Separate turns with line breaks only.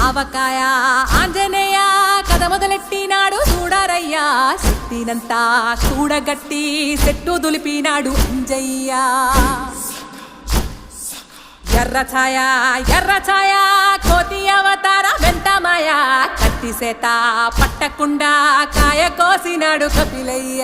ఆవకాయ ఆంజనేయ కథ మొదలెట్టినాడు చూడారయ్యా శక్తినంతా చూడగట్టి చెట్టు దులిపినాడు అంజయ్య ఎర్ర ఛాయ కోతి అవతార వెంటమాయ కత్తి సేత పట్టకుండా కాయ కోసినాడు కపిలయ్య